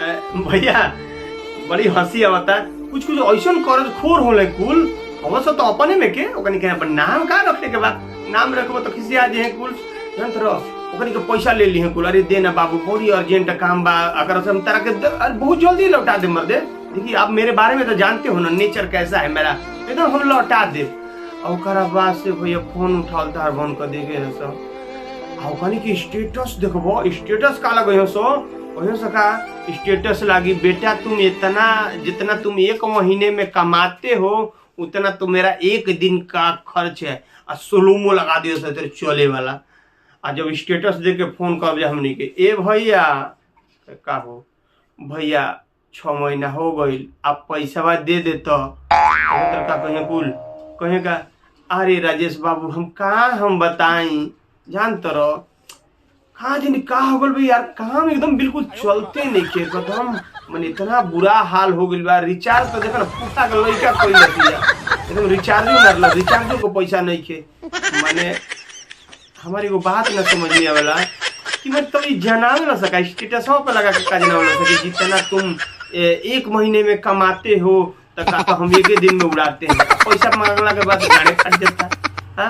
भैया बड़ी हंसी आवता। कुछ कुछ ऐसा करज खोर होले कुल अवश्य तो अपने में के ओकनी के अपन नाम का रखे के बाद नाम रखबो तो किसी आज है कुल जान तरह ओकनी के पैसा ले ली है कुल। अरे देना बाबू बड़ी अर्जेंट काम बा अगर हम तरह के बहुत जल्दी लौटा दे मर दे। देखिए आप मेरे बारे में तो जानते हो ना नेचर कैसा है मेरा एकदम हम लौटा दे। और बाद से भैया फोन उठाल तार बंद कर देगे है सब। ओकनी की स्टेटस देखबो स्टेटस का लगे हो सो वही सका स्टेटस लागी बेटा तुम इतना जितना तुम एक महीने में कमाते हो उतना तो मेरा एक दिन का खर्च है। और सोलूमो लगा दिया तेरे चले वाला। और जब स्टेटस दे के फोन कर दिया हमने के ए भैया का हो भैया 6 महीना हो गई आप पैसा दे दे तो का कहे कुल कहे का अरे राजेश बाबू हम कहाँ हम बताई जान तो कहाँ जी का हो गल भाई यार काम एकदम बिल्कुल चलते नहीं के एकदम मैंने इतना बुरा हाल हो गई बा। रिचार्ज तो देखा ना पूछा कर लड़का कोई नहीं एकदम रिचार्ज मारल रिचार्जो को पैसा नहीं के मैंने हमारी को बात ना समझ में आवेला कि मैं तो जना ना सका स्टेटस पे लगा के जना वाला सके जितना तुम एक महीने में कमाते हो तो हम एक दिन में उड़ाते हैं। पैसा मांगला के बाद गाड़ी फट जाता है।